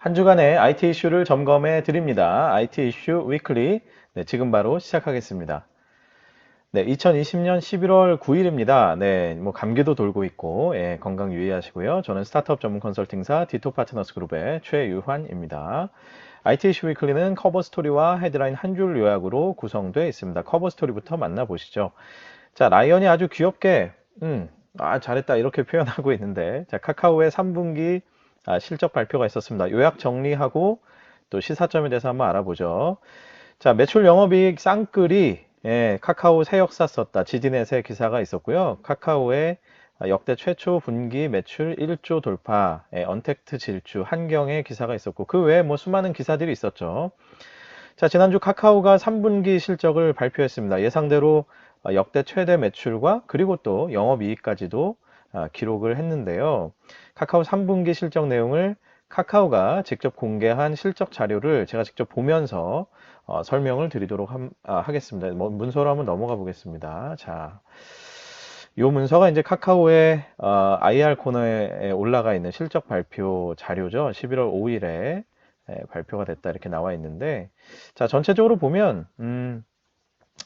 한 주간의 IT 이슈를 점검해 드립니다. IT 이슈 위클리. 네, 지금 바로 시작하겠습니다. 네, 2020년 11월 9일입니다. 네, 뭐 감기도 돌고 있고, 예, 건강 유의하시고요. 저는 스타트업 전문 컨설팅사 디토 파트너스 그룹의 최유환입니다. IT 이슈 위클리는 커버 스토리와 헤드라인 한 줄 요약으로 구성되어 있습니다. 커버 스토리부터 만나보시죠. 자, 라이언이 아주 귀엽게, 잘했다 이렇게 표현하고 있는데, 자, 카카오의 3분기 실적 발표가 있었습니다. 요약 정리하고 또 시사점에 대해서 한번 알아보죠. 자, 매출 영업이익 쌍끌이, 예, 카카오 새 역사 썼다. 지디넷의 기사가 있었고요. 카카오의 역대 최초 분기 매출 1조 돌파, 예, 언택트 질주, 한경의 기사가 있었고, 그 외에 뭐 수많은 기사들이 있었죠. 자, 지난주 카카오가 3분기 실적을 발표했습니다. 예상대로 역대 최대 매출과 그리고 또 영업이익까지도 기록을 했는데요. 카카오 3분기 실적 내용을 카카오가 직접 공개한 실적 자료를 제가 직접 보면서 설명을 드리도록 하겠습니다. 문서로 한번 넘어가 보겠습니다. 자, 이 문서가 이제 카카오의 IR 코너에 올라가 있는 실적 발표 자료죠. 11월 5일에 발표가 됐다 이렇게 나와 있는데, 자, 전체적으로 보면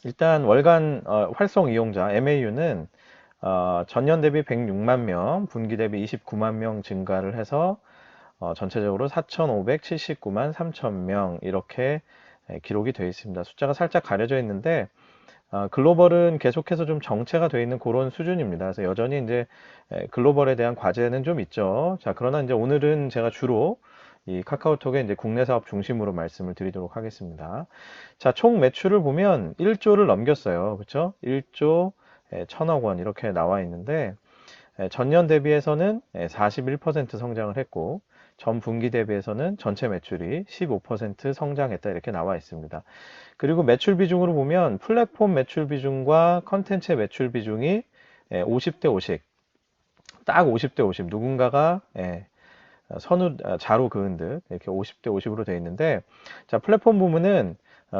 일단 월간 활성 이용자 MAU는 전년 대비 106만 명, 분기 대비 29만 명 증가를 해서 전체적으로 4,579만 3천 명 이렇게 기록이 되어 있습니다. 숫자가 살짝 가려져 있는데 글로벌은 계속해서 좀 정체가 되어 있는 그런 수준입니다. 그래서 여전히 이제 글로벌에 대한 과제는 좀 있죠. 자, 그러나 이제 오늘은 제가 주로 이 카카오톡의 이제 국내 사업 중심으로 말씀을 드리도록 하겠습니다. 자, 총 매출을 보면 1조를 넘겼어요. 그렇죠? 1조 1천억 원 이렇게 나와 있는데 전년 대비해서는 41% 성장을 했고 전 분기 대비해서는 전체 매출이 15% 성장했다 이렇게 나와 있습니다. 그리고 매출 비중으로 보면 플랫폼 매출 비중과 컨텐츠 매출 비중이 50대 50, 딱 50대 50, 누군가가 선우 자로 그은 듯 이렇게 50대 50으로 되어 있는데, 자, 플랫폼 부문은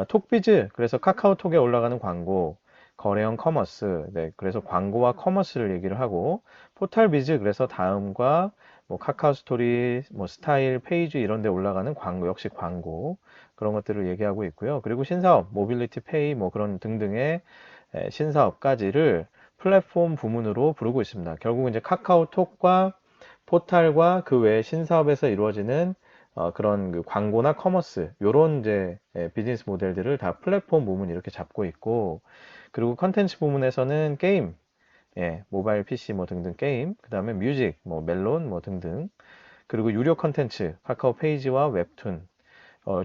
톡비즈, 그래서 카카오톡에 올라가는 광고, 거래형 커머스, 네, 그래서 광고와 커머스를 얘기를 하고, 포털비즈, 그래서 다음과 뭐 카카오 스토리, 뭐 스타일, 페이지 이런 데 올라가는 광고, 역시 광고, 그런 것들을 얘기하고 있고요. 그리고 신사업, 모빌리티 페이, 뭐 그런 등등의 신사업까지를 플랫폼 부문으로 부르고 있습니다. 결국 이제 카카오톡과 포탈과 그 외 신사업에서 이루어지는 그런 그 광고나 커머스 요런 이제 비즈니스 모델들을 다 플랫폼 부문 이렇게 잡고 있고, 그리고 컨텐츠 부문에서는 게임, 모바일 PC 뭐 등등 게임, 그 다음에 뮤직, 뭐 멜론 뭐 등등, 그리고 유료 컨텐츠 카카오 페이지와 웹툰.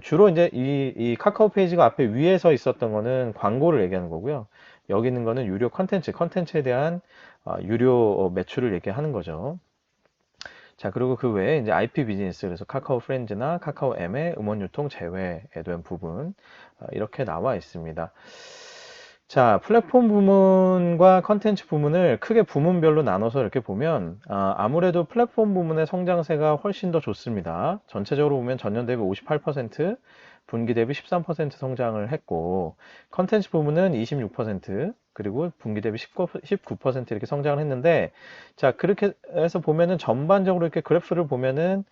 주로 이제 이 카카오 페이지가 앞에 위에서 있었던 거는 광고를 얘기하는 거고요. 여기 있는 거는 유료 컨텐츠에 대한 유료 매출을 얘기하는 거죠. 자, 그리고 그 외에 이제 IP 비즈니스, 그래서 카카오 프렌즈나 카카오 M의 음원 유통 제외에 대한 부분, 이렇게 나와 있습니다. 자, 플랫폼 부문과 컨텐츠 부문을 크게 부문별로 나눠서 이렇게 보면, 아무래도 플랫폼 부문의 성장세가 훨씬 더 좋습니다. 전체적으로 보면 전년 대비 58%, 분기 대비 13% 성장을 했고, 컨텐츠 부문은 26%, 그리고 분기 대비 19% 이렇게 성장을 했는데, 자, 그렇게 해서 보면은 전반적으로 이렇게 그래프를 보면은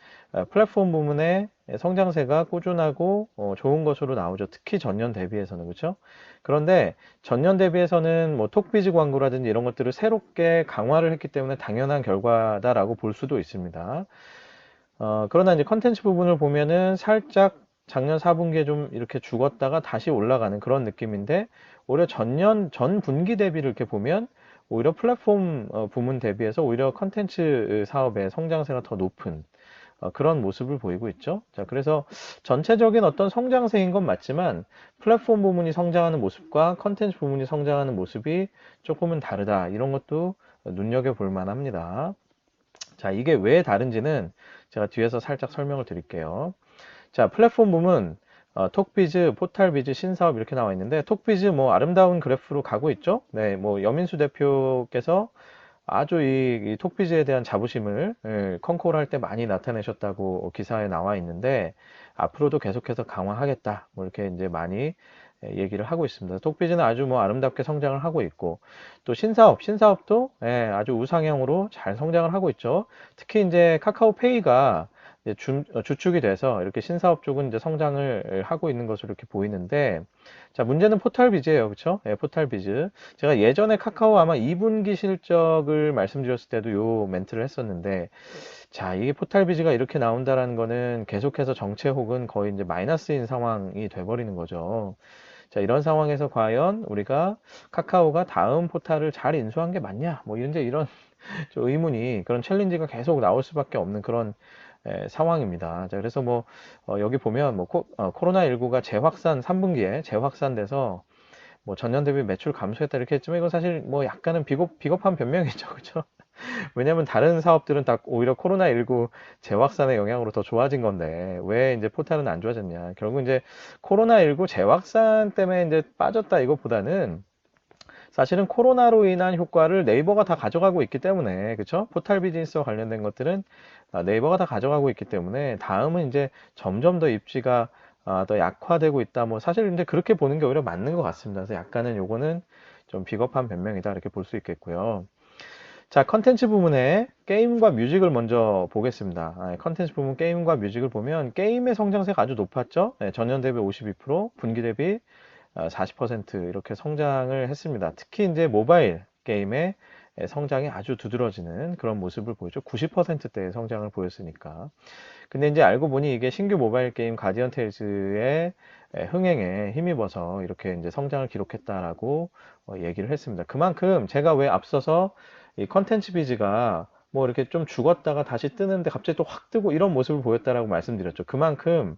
플랫폼 부문의 성장세가 꾸준하고 좋은 것으로 나오죠. 특히 전년 대비해서는, 그렇죠? 그런데 전년 대비해서는 뭐 톡비즈 광고라든지 이런 것들을 새롭게 강화를 했기 때문에 당연한 결과다라고 볼 수도 있습니다. 그러나 이제 컨텐츠 부분을 보면은 살짝 작년 4분기에 좀 이렇게 죽었다가 다시 올라가는 그런 느낌인데, 오히려 전 분기 대비를 이렇게 보면 오히려 플랫폼 부문 대비해서 오히려 컨텐츠 사업의 성장세가 더 높은 그런 모습을 보이고 있죠. 자, 그래서 전체적인 어떤 성장세인 건 맞지만 플랫폼 부문이 성장하는 모습과 컨텐츠 부문이 성장하는 모습이 조금은 다르다. 이런 것도 눈여겨볼 만합니다. 자, 이게 왜 다른지는 제가 뒤에서 살짝 설명을 드릴게요. 자, 플랫폼 부문, 톡비즈, 포탈비즈, 신사업 이렇게 나와 있는데, 톡비즈 뭐 아름다운 그래프로 가고 있죠? 네, 뭐 여민수 대표께서 아주 이 톡비즈에 대한 자부심을 컨콜 할 때 많이 나타내셨다고 기사에 나와 있는데, 앞으로도 계속해서 강화하겠다. 뭐 이렇게 이제 많이 얘기를 하고 있습니다. 톡비즈는 아주 뭐 아름답게 성장을 하고 있고, 또 신사업도 아주 우상향으로 잘 성장을 하고 있죠. 특히 이제 카카오페이가 이제 주축이 돼서 이렇게 신사업 쪽은 이제 성장을 하고 있는 것으로 이렇게 보이는데, 자, 문제는 포털비즈예요. 그쵸? 예, 포털비즈. 제가 예전에 카카오 아마 2분기 실적을 말씀드렸을 때도 요 멘트를 했었는데, 자, 이게 포털비즈가 이렇게 나온다라는 거는 계속해서 정체 혹은 거의 이제 마이너스인 상황이 돼버리는 거죠. 자, 이런 상황에서 과연 우리가 카카오가 다음 포탈을 잘 인수한 게 맞냐? 뭐 이제 이런 좀 의문이, 그런 챌린지가 계속 나올 수밖에 없는 그런 상황입니다. 자, 그래서 뭐 여기 보면 뭐 코로나19가 재확산 3분기에 재확산돼서 뭐 전년 대비 매출 감소했다 이렇게 했지만, 이건 사실 뭐 약간은 비겁한 변명이죠. 그죠? 왜냐면 다른 사업들은 다 오히려 코로나19 재확산의 영향으로 더 좋아진 건데 왜 이제 포탈은 안 좋아졌냐. 결국 이제 코로나19 재확산 때문에 이제 빠졌다 이것보다는 사실은 코로나로 인한 효과를 네이버가 다 가져가고 있기 때문에, 그쵸? 포탈 비즈니스와 관련된 것들은 네이버가 다 가져가고 있기 때문에 다음은 이제 점점 더 입지가 더 약화되고 있다. 뭐 사실 이제 그렇게 보는 게 오히려 맞는 것 같습니다. 그래서 약간은 요거는 좀 비겁한 변명이다 이렇게 볼 수 있겠고요. 자, 컨텐츠 부분에 게임과 뮤직을 먼저 보겠습니다. 컨텐츠 부분 게임과 뮤직을 보면 게임의 성장세가 아주 높았죠. 네, 전년 대비 52%, 분기 대비 40% 이렇게 성장을 했습니다. 특히 이제 모바일 게임의 성장이 아주 두드러지는 그런 모습을 보이죠. 90%대의 성장을 보였으니까. 근데 이제 알고 보니 이게 신규 모바일 게임 가디언 테일즈의 흥행에 힘입어서 이렇게 이제 성장을 기록했다라고 얘기를 했습니다. 그만큼 제가 왜 앞서서 이 컨텐츠 비즈가 뭐 이렇게 좀 죽었다가 다시 뜨는데 갑자기 또 확 뜨고 이런 모습을 보였다라고 말씀드렸죠. 그만큼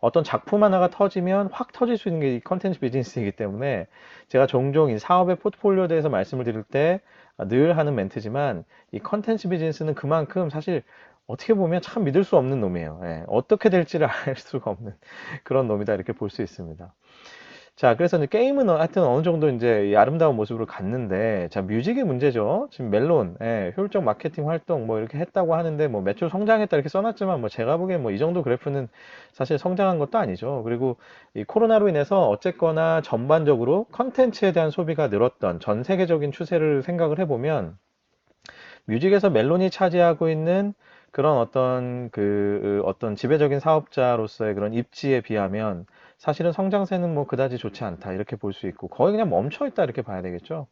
어떤 작품 하나가 터지면 확 터질 수 있는 게 이 컨텐츠 비즈니스이기 때문에, 제가 종종 이 사업의 포트폴리오에 대해서 말씀을 드릴 때 늘 하는 멘트지만, 이 컨텐츠 비즈니스는 그만큼 사실 어떻게 보면 참 믿을 수 없는 놈이에요. 예, 어떻게 될지를 알 수가 없는 그런 놈이다 이렇게 볼 수 있습니다. 자, 그래서 이제 게임은 하여튼 어느 정도 이제 이 아름다운 모습으로 갔는데, 자, 뮤직이 문제죠. 지금 멜론, 효율적 마케팅 활동 뭐 이렇게 했다고 하는데, 뭐 매출 성장했다 이렇게 써놨지만, 뭐 제가 보기엔 뭐 이 정도 그래프는 사실 성장한 것도 아니죠. 그리고 이 코로나로 인해서 어쨌거나 전반적으로 컨텐츠에 대한 소비가 늘었던 전 세계적인 추세를 생각을 해보면, 뮤직에서 멜론이 차지하고 있는 그런 어떤 지배적인 사업자로서의 그런 입지에 비하면 사실은 성장세는 뭐 그다지 좋지 않다 이렇게 볼 수 있고, 거의 그냥 멈춰 있다 이렇게 봐야 되겠죠.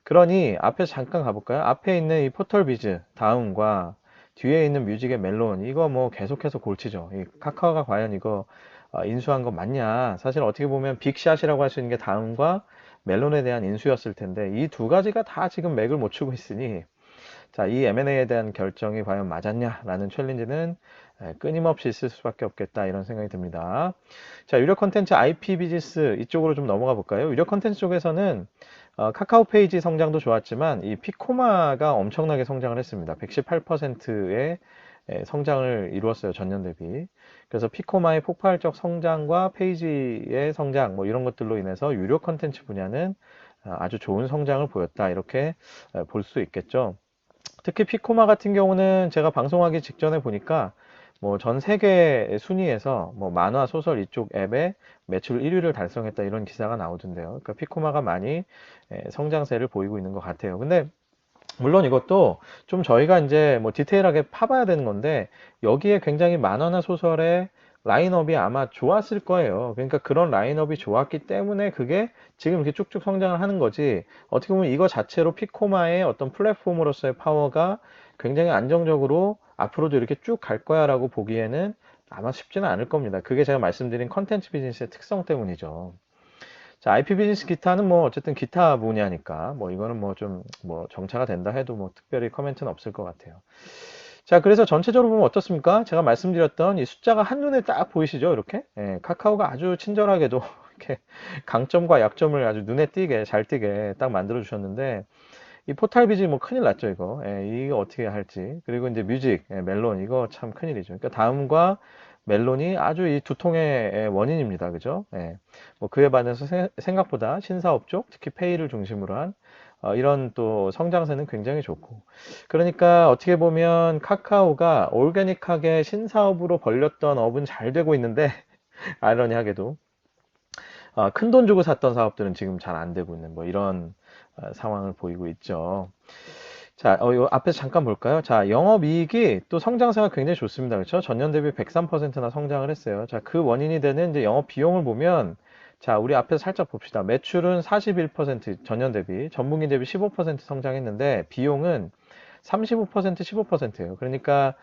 그러니 앞에서 잠깐 가볼까요? 앞에 있는 이 포털비즈 다음과 뒤에 있는 뮤직의 멜론, 이거 뭐 계속해서 골치죠. 이 카카오가 과연 이거 인수한 거 맞냐? 사실 어떻게 보면 빅샷이라고 할 수 있는 게 다음과 멜론에 대한 인수였을 텐데, 이 두 가지가 다 지금 맥을 못 추고 있으니, 자, 이 M&A에 대한 결정이 과연 맞았냐라는 챌린지는 끊임없이 있을 수밖에 없겠다 이런 생각이 듭니다. 자, 유료 컨텐츠 IP 비즈니스 이쪽으로 좀 넘어가 볼까요? 유료 컨텐츠 쪽에서는 카카오 페이지 성장도 좋았지만 이 피코마가 엄청나게 성장을 했습니다. 118%의 성장을 이루었어요, 전년 대비. 그래서 피코마의 폭발적 성장과 페이지의 성장 뭐 이런 것들로 인해서 유료 컨텐츠 분야는 아주 좋은 성장을 보였다 이렇게 볼 수 있겠죠. 특히 피코마 같은 경우는 제가 방송하기 직전에 보니까 뭐 전 세계 순위에서 뭐 만화, 소설 이쪽 앱에 매출 1위를 달성했다 이런 기사가 나오던데요. 그러니까 피코마가 많이 성장세를 보이고 있는 것 같아요. 근데 물론 이것도 좀 저희가 이제 뭐 디테일하게 파봐야 되는 건데, 여기에 굉장히 만화나 소설의 라인업이 아마 좋았을 거예요. 그러니까 그런 라인업이 좋았기 때문에 그게 지금 이렇게 쭉쭉 성장을 하는 거지, 어떻게 보면 이거 자체로 피코마의 어떤 플랫폼으로서의 파워가 굉장히 안정적으로 앞으로도 이렇게 쭉 갈 거야라고 보기에는 아마 쉽지는 않을 겁니다. 그게 제가 말씀드린 컨텐츠 비즈니스의 특성 때문이죠. 자, IP 비즈니스 기타는 뭐 어쨌든 기타 분야니까 뭐 이거는 뭐 좀 뭐 정차가 된다 해도 뭐 특별히 코멘트는 없을 것 같아요. 자, 그래서 전체적으로 보면 어떻습니까? 제가 말씀드렸던 이 숫자가 한눈에 딱 보이시죠? 이렇게 카카오가 아주 친절하게도 이렇게 강점과 약점을 아주 눈에 띄게 잘 띄게 딱 만들어 주셨는데, 이 포탈 비즈 뭐 큰일 났죠 이거. 이거 어떻게 어할지. 그리고 이제 뮤직, 멜론 이거 참 큰일이죠. 그러니까 다음과 멜론이 아주 이 두통의 원인입니다. 그죠? 뭐 그에 반해서 생각보다 신사업 쪽, 특히 페이를 중심으로 한 이런 또 성장세는 굉장히 좋고. 그러니까 어떻게 보면 카카오가 올게닉하게 신사업으로 벌렸던 업은 잘 되고 있는데, 아이러니하게도 큰 돈 주고 샀던 사업들은 지금 잘 안 되고 있는 뭐 이런 상황을 보이고 있죠. 자, 요 앞에서 잠깐 볼까요? 자, 영업이익이 또 성장세가 굉장히 좋습니다. 그렇죠? 전년 대비 103%나 성장을 했어요. 자, 그 원인이 되는 이제 영업 비용을 보면, 자, 우리 앞에서 살짝 봅시다. 매출은 41% 전년 대비, 전분기 대비 15% 성장했는데, 비용은 35%, 15%예요. 그러니까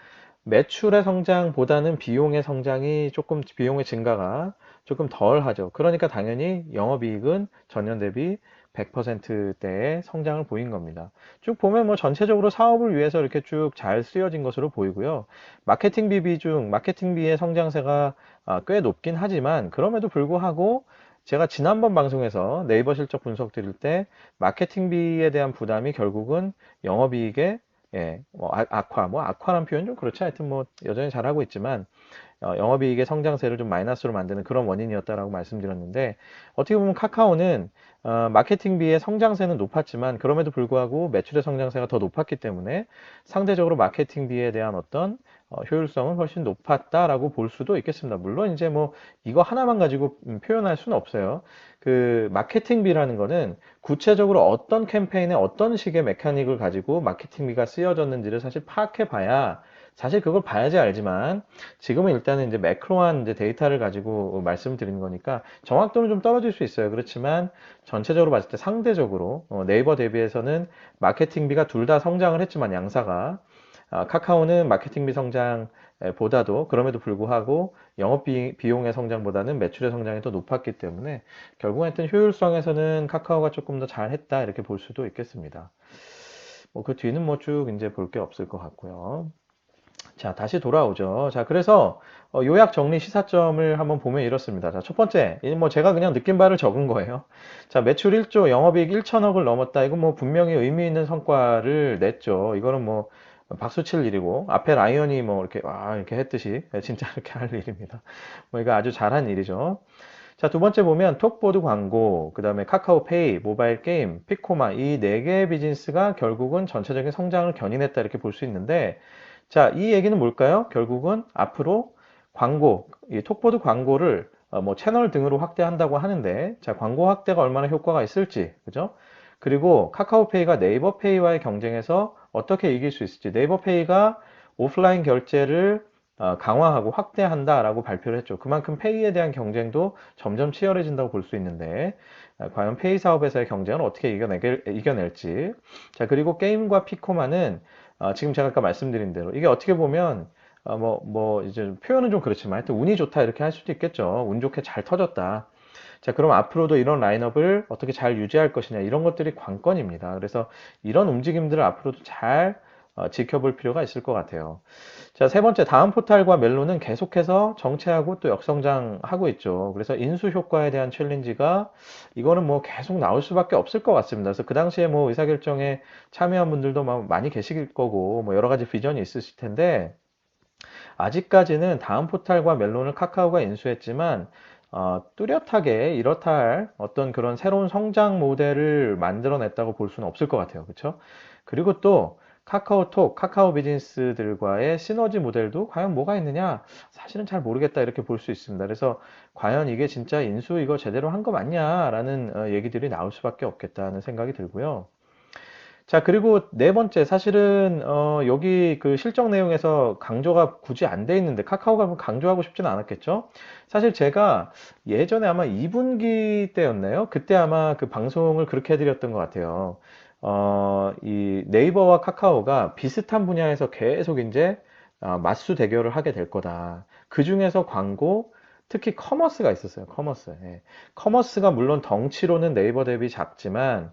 매출의 성장보다는 비용의 성장이 조금, 비용의 증가가 조금 덜 하죠. 그러니까 당연히 영업이익은 전년 대비 100%대의 성장을 보인 겁니다. 쭉 보면 뭐 전체적으로 사업을 위해서 이렇게 쭉 잘 쓰여진 것으로 보이고요. 마케팅비 비중, 마케팅비의 성장세가 꽤 높긴 하지만 그럼에도 불구하고 제가 지난번 방송에서 네이버 실적 분석 드릴 때 마케팅비에 대한 부담이 결국은 영업이익에 뭐 악화란 표현 좀 그렇지. 하여튼 뭐 여전히 잘하고 있지만 영업이익의 성장세를 좀 마이너스로 만드는 그런 원인이었다라고 말씀드렸는데 어떻게 보면 카카오는 마케팅비의 성장세는 높았지만 그럼에도 불구하고 매출의 성장세가 더 높았기 때문에 상대적으로 마케팅비에 대한 어떤 효율성은 훨씬 높았다라고 볼 수도 있겠습니다. 물론 이제 뭐 이거 하나만 가지고 표현할 수는 없어요. 그 마케팅비라는 거는 구체적으로 어떤 캠페인에 어떤 식의 메커닉을 가지고 마케팅비가 쓰여졌는지를 사실 파악해 봐야 사실 그걸 봐야지 알지만 지금은 일단은 이제 매크로한 이제 데이터를 가지고 말씀드리는 거니까 정확도는 좀 떨어질 수 있어요. 그렇지만 전체적으로 봤을 때 상대적으로 네이버 대비해서는 마케팅비가 둘 다 성장을 했지만 양사가 카카오는 마케팅비 성장보다도 그럼에도 불구하고 영업 비용의 성장보다는 매출의 성장이 더 높았기 때문에 결국 하여튼 효율성에서는 카카오가 조금 더 잘했다 이렇게 볼 수도 있겠습니다. 뭐 그 뒤는 뭐 쭉 이제 볼 게 없을 것 같고요. 자, 다시 돌아오죠. 자, 그래서 요약 정리 시사점을 한번 보면 이렇습니다. 자, 첫 번째, 뭐 제가 그냥 느낀 바를 적은 거예요. 자, 매출 1조, 영업이익 1천억을 넘었다. 이건 뭐 분명히 의미 있는 성과를 냈죠. 이거는 뭐 박수 칠 일이고 앞에 라이언이 뭐 이렇게 와 이렇게 했듯이 진짜 이렇게 할 일입니다. 뭐 이거 아주 잘한 일이죠. 자, 두 번째 보면 톡보드 광고, 그 다음에 카카오페이, 모바일 게임, 피코마 이 네 개의 비즈니스가 결국은 전체적인 성장을 견인했다 이렇게 볼 수 있는데 자, 이 얘기는 뭘까요? 결국은 앞으로 광고, 이 톡보드 광고를 뭐 채널 등으로 확대한다고 하는데, 자, 광고 확대가 얼마나 효과가 있을지, 그죠? 그리고 카카오페이가 네이버페이와의 경쟁에서 어떻게 이길 수 있을지, 네이버페이가 오프라인 결제를 강화하고 확대한다라고 발표를 했죠. 그만큼 페이에 대한 경쟁도 점점 치열해진다고 볼 수 있는데, 과연 페이 사업에서의 경쟁을 어떻게 이겨낼지. 자, 그리고 게임과 피코마는 지금 제가 아까 말씀드린 대로 이게 어떻게 보면 이제 표현은 좀 그렇지만 하여튼 운이 좋다 이렇게 할 수도 있겠죠. 운 좋게 잘 터졌다. 자, 그럼 앞으로도 이런 라인업을 어떻게 잘 유지할 것이냐 이런 것들이 관건입니다. 그래서 이런 움직임들을 앞으로도 잘 지켜볼 필요가 있을 것 같아요. 자, 세 번째, 다음 포탈과 멜론은 계속해서 정체하고 또 역성장하고 있죠. 그래서 인수 효과에 대한 챌린지가 이거는 뭐 계속 나올 수밖에 없을 것 같습니다. 그래서 그 당시에 뭐 의사결정에 참여한 분들도 많이 계실 거고 뭐 여러 가지 비전이 있으실 텐데 아직까지는 다음 포탈과 멜론을 카카오가 인수했지만 뚜렷하게 이렇다 할 어떤 그런 새로운 성장 모델을 만들어냈다고 볼 수는 없을 것 같아요. 그렇죠? 그리고 또 카카오톡, 카카오 비즈니스들과의 시너지 모델도 과연 뭐가 있느냐? 사실은 잘 모르겠다 이렇게 볼 수 있습니다. 그래서 과연 이게 진짜 인수 이거 제대로 한 거 맞냐라는 얘기들이 나올 수밖에 없겠다는 생각이 들고요. 자, 그리고 네 번째, 사실은, 여기 그 실적 내용에서 강조가 굳이 안 돼 있는데, 카카오가 뭐 강조하고 싶지는 않았겠죠? 사실 제가 예전에 아마 2분기 때였나요? 그때 아마 그 방송을 그렇게 해드렸던 것 같아요. 이 네이버와 카카오가 비슷한 분야에서 계속 이제 맞수 대결을 하게 될 거다. 그 중에서 광고, 특히 커머스가 있었어요. 커머스. 예. 커머스가 물론 덩치로는 네이버 대비 작지만,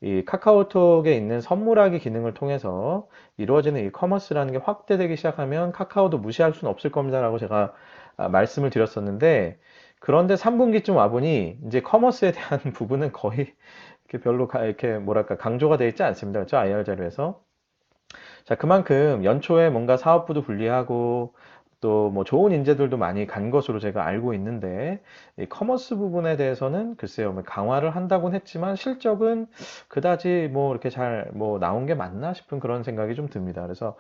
이 카카오톡에 있는 선물하기 기능을 통해서 이루어지는 이 커머스라는 게 확대되기 시작하면 카카오도 무시할 수는 없을 겁니다라고 제가 말씀을 드렸었는데 그런데 3분기쯤 와보니 이제 커머스에 대한 부분은 거의 이렇게 별로 이렇게 뭐랄까 강조가 되어 있지 않습니다. 그렇죠? IR 자료에서. 자, 그만큼 연초에 뭔가 사업부도 분리하고 또 뭐 좋은 인재들도 많이 간 것으로 제가 알고 있는데 이 커머스 부분에 대해서는 글쎄요, 뭐 강화를 한다고는 했지만 실적은 그다지 뭐 이렇게 잘 뭐 나온 게 맞나 싶은 그런 생각이 좀 듭니다. 그래서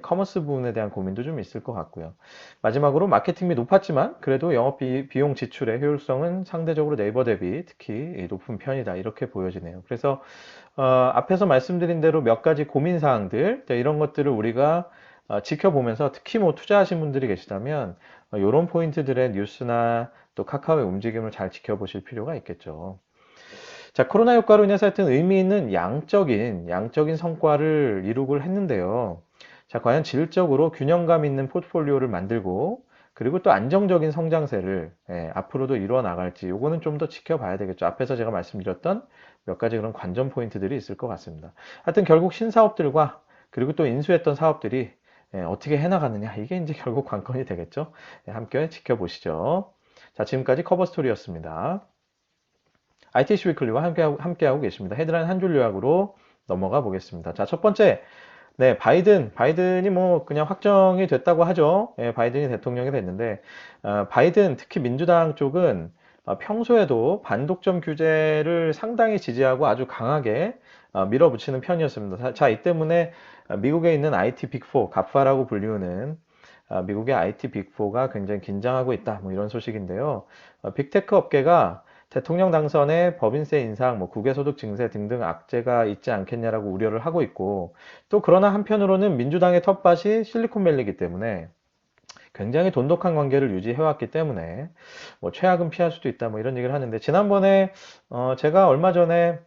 커머스 부분에 대한 고민도 좀 있을 것 같고요. 마지막으로 마케팅비 높았지만 그래도 영업 비용 지출의 효율성은 상대적으로 네이버 대비 특히 높은 편이다 이렇게 보여지네요. 그래서 앞에서 말씀드린 대로 몇 가지 고민 사항들 이런 것들을 우리가 지켜보면서 특히 뭐 투자하신 분들이 계시다면 이런 포인트들의 뉴스나 또 카카오의 움직임을 잘 지켜보실 필요가 있겠죠. 자, 코로나 효과로 인해서 하여튼 의미 있는 양적인 성과를 이루고 했는데요. 자, 과연 질적으로 균형감 있는 포트폴리오를 만들고 그리고 또 안정적인 성장세를 앞으로도 이루어 나갈지 요거는 좀 더 지켜봐야 되겠죠. 앞에서 제가 말씀드렸던 몇 가지 그런 관전 포인트들이 있을 것 같습니다. 하여튼 결국 신사업들과 그리고 또 인수했던 사업들이 어떻게 해나가느냐 이게 이제 결국 관건이 되겠죠. 함께 지켜보시죠. 자, 지금까지 커버스토리였습니다. ITC 위클리와 함께하고 계십니다. 헤드라인 한 줄 요약으로 넘어가 보겠습니다. 자, 첫 번째, 네, 바이든이 뭐 그냥 확정이 됐다고 하죠. 바이든이 대통령이 됐는데, 바이든 특히 민주당 쪽은 평소에도 반독점 규제를 상당히 지지하고 아주 강하게 밀어붙이는 편이었습니다. 자, 이 때문에 미국에 있는 IT 빅4, 갑파라고 불리우는 미국의 IT 빅4가 굉장히 긴장하고 있다. 뭐 이런 소식인데요. 빅테크 업계가 대통령 당선에 법인세 인상, 뭐 국외소득 증세 등등 악재가 있지 않겠냐라고 우려를 하고 있고 또 그러나 한편으로는 민주당의 텃밭이 실리콘밸리이기 때문에 굉장히 돈독한 관계를 유지해왔기 때문에 뭐 최악은 피할 수도 있다 뭐 이런 얘기를 하는데 지난번에 제가 얼마 전에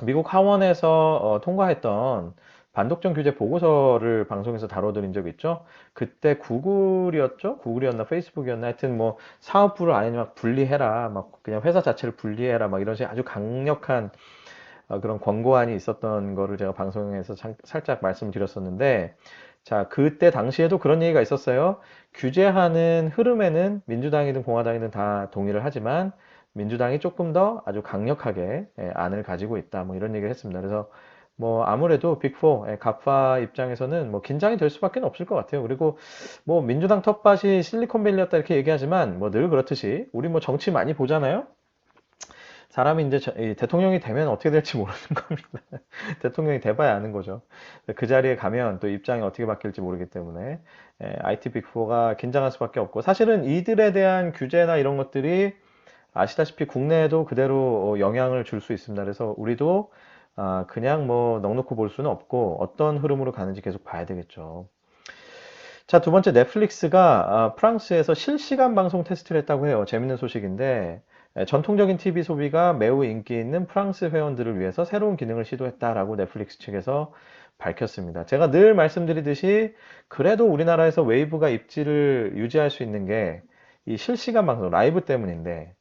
미국 하원에서 통과했던 반독점 규제 보고서를 방송에서 다뤄드린 적 있죠. 그때 구글이었죠? 구글이었나 페이스북이었나 하여튼 뭐 사업부를 아예 막 분리해라, 막 그냥 회사 자체를 분리해라, 막 이런 식의 아주 강력한 그런 권고안이 있었던 거를 제가 방송에서 살짝 말씀드렸었는데, 자, 그때 당시에도 그런 얘기가 있었어요. 규제하는 흐름에는 민주당이든 공화당이든 다 동의를 하지만 민주당이 조금 더 아주 강력하게 안을 가지고 있다. 뭐 이런 얘기를 했습니다. 그래서 뭐 아무래도 빅4, 갑파 입장에서는 뭐 긴장이 될 수밖에 없을 것 같아요. 그리고 뭐 민주당 텃밭이 실리콘밸리였다 이렇게 얘기하지만 뭐 늘 그렇듯이 우리 뭐 정치 많이 보잖아요. 사람이 이제 대통령이 되면 어떻게 될지 모르는 겁니다. 대통령이 돼봐야 아는 거죠. 그 자리에 가면 또 입장이 어떻게 바뀔지 모르기 때문에 IT 빅4가 긴장할 수밖에 없고 사실은 이들에 대한 규제나 이런 것들이 아시다시피 국내에도 그대로 영향을 줄 수 있습니다. 그래서 우리도 그냥 뭐 넉놓고 볼 수는 없고 어떤 흐름으로 가는지 계속 봐야 되겠죠. 자, 두 번째 넷플릭스가 프랑스에서 실시간 방송 테스트를 했다고 해요. 재밌는 소식인데 전통적인 TV 소비가 매우 인기 있는 프랑스 회원들을 위해서 새로운 기능을 시도했다라고 넷플릭스 측에서 밝혔습니다. 제가 늘 말씀드리듯이 그래도 우리나라에서 웨이브가 입지를 유지할 수 있는 게 이 실시간 방송 라이브 때문인데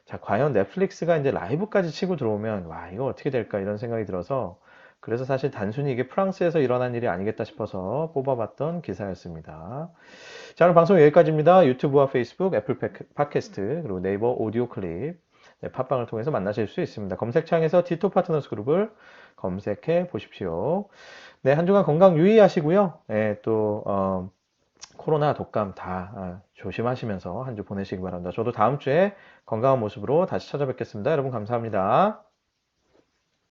자, 과연 넷플릭스가 이제 라이브까지 치고 들어오면 와, 이거 어떻게 될까 이런 생각이 들어서 그래서 사실 단순히 이게 프랑스에서 일어난 일이 아니겠다 싶어서 뽑아봤던 기사였습니다. 자, 오늘 방송 여기까지입니다. 유튜브와 페이스북, 애플 팟캐스트, 그리고 네이버 오디오 클립, 팟빵을 통해서 만나실 수 있습니다. 검색창에서 디토 파트너스 그룹을 검색해 보십시오. 네, 한 주간 건강 유의하시고요. 네, 또 코로나 독감 다 조심하시면서 한 주 보내시기 바랍니다. 저도 다음 주에 건강한 모습으로 다시 찾아뵙겠습니다. 여러분 감사합니다.